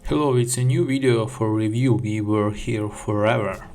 Hello, it's a new video for review We Were Here Forever.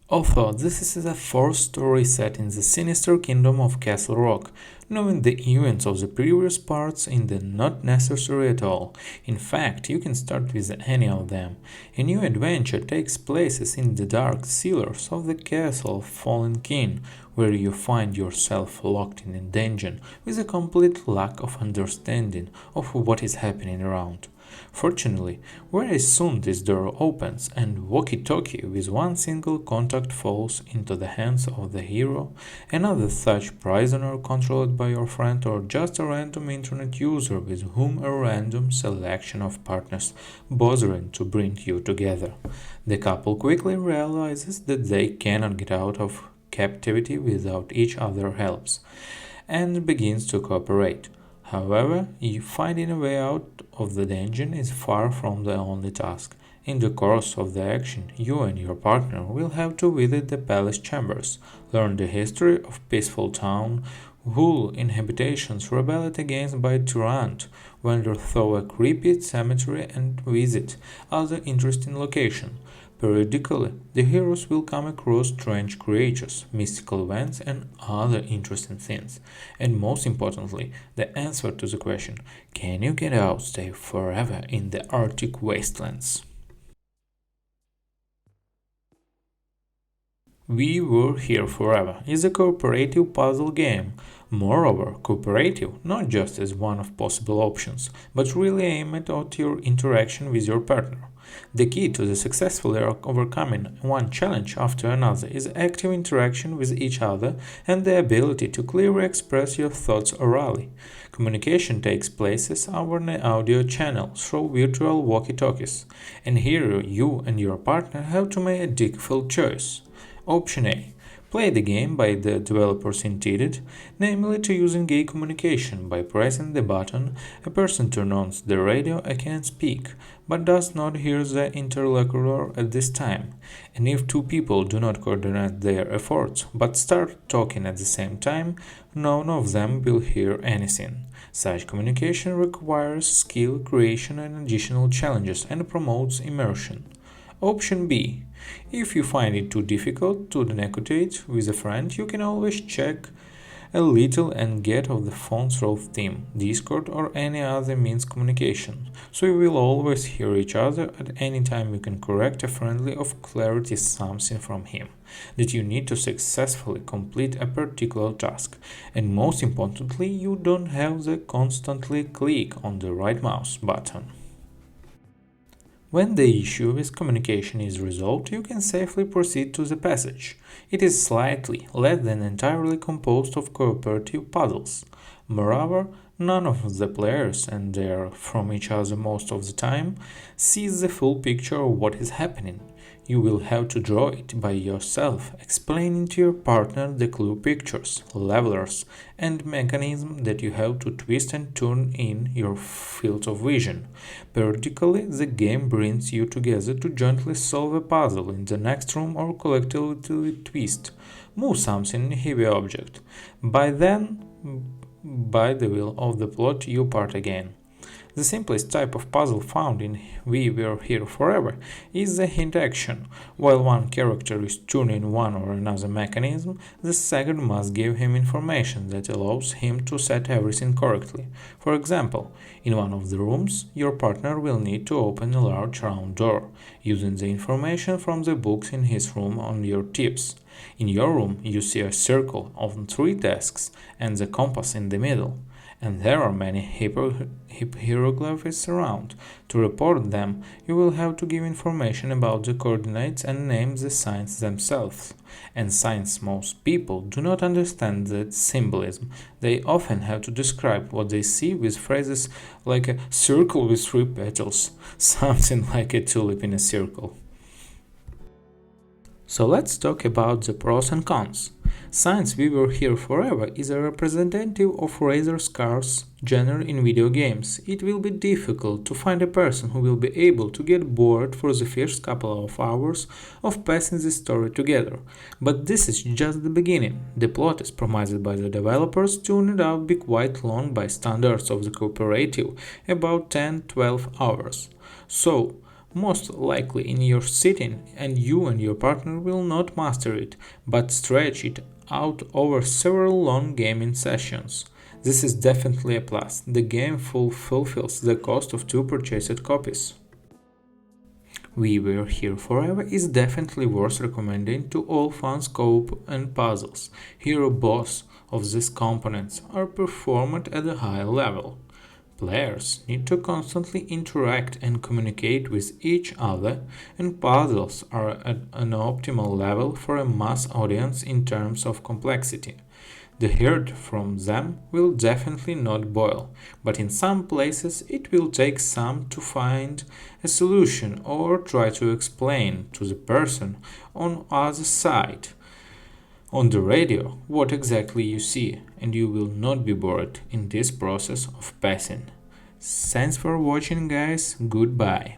Although this is a fourth story set in the sinister kingdom of Castle Rock, knowing the events of the previous parts is not necessary at all. In fact, you can start with any of them. A new adventure takes place in the dark cellars of the Castle of Fallen King, where you find yourself locked in a dungeon with a complete lack of understanding of what is happening around. Fortunately, very soon this door opens and walkie-talkie with one single contact falls into the hands of the hero, another such prisoner controlled by your friend, or just a random internet user with whom a random selection of partners bothering to bring you together. The couple quickly realizes that they cannot get out of captivity without each other's helps and begins to cooperate. However, finding a way out of the dungeon is far from the only task. In the course of the action, you and your partner will have to visit the palace chambers, learn the history of peaceful town, whose inhabitants rebelled against by tyrant, wander through a creepy cemetery and visit other interesting locations. Periodically, the heroes will come across strange creatures, mystical events, and other interesting things. And most importantly, the answer to the question, can you get out stay forever in the Arctic wastelands? We Were Here Forever is a cooperative puzzle game. Moreover, cooperative not just as one of possible options, but really aimed at your interaction with your partner. The key to the successfully overcoming one challenge after another is active interaction with each other and the ability to clearly express your thoughts orally. Communication takes place over an audio channel through virtual walkie-talkies, and here you and your partner have to make a difficult choice. Option A. Play the game by the developers intended, namely to use gay communication by pressing the button. A person turns on the radio and can speak, but does not hear the interlocutor at this time. And if two people do not coordinate their efforts, but start talking at the same time, none of them will hear anything. Such communication requires skill, creation, and additional challenges and promotes immersion. Option B. If you find it too difficult to negotiate with a friend, you can always check a little and get off the phone through Team, Discord, or any other means communication, so you will always hear each other at any time. You can correct a friendly of clarity something from him that you need to successfully complete a particular task, and most importantly, you don't have to constantly click on the right mouse button. When the issue with communication is resolved, you can safely proceed to the passage. It is slightly less than entirely composed of cooperative puzzles. Moreover, none of the players, and they are from each other most of the time, sees the full picture of what is happening. You will have to draw it by yourself, explaining to your partner the clue pictures, levelers, and mechanisms that you have to twist and turn in your field of vision. Periodically, the game brings you together to jointly solve a puzzle in the next room or collectively twist, move something heavy object. By the will of the plot, you part again. The simplest type of puzzle found in We Were Here Forever is the hint action. While one character is turning one or another mechanism, the second must give him information that allows him to set everything correctly. For example, in one of the rooms, your partner will need to open a large round door, using the information from the books in his room on your tips. In your room, you see a circle of 3 desks and the compass in the middle, and there are many hieroglyphs around. To report them, you will have to give information about the coordinates and name the signs themselves. And since most people do not understand the symbolism, they often have to describe what they see with phrases like a circle with 3 petals, something like a tulip in a circle. So let's talk about the pros and cons. Since We Were Here Forever is a representative of rather scarce genre in video games, it will be difficult to find a person who will be able to get bored for the first couple of hours of passing the story together. But this is just the beginning. The plot is promised by the developers turned out be quite long by standards of the cooperative, about 10-12 hours. So, most likely in your sitting and you and your partner will not master it, but stretch it out over several long gaming sessions. This is definitely a plus. The game fulfills the cost of two purchased copies. We Were Here Forever is definitely worth recommending to all fans co-op and puzzles. Here both of these components are performed at a high level. Players need to constantly interact and communicate with each other, and puzzles are at an optimal level for a mass audience in terms of complexity. The herd from them will definitely not boil, but in some places it will take some to find a solution or try to explain to the person on other side on the radio what exactly you see, and you will not be bored in this process of passing. Thanks for watching, guys. Goodbye.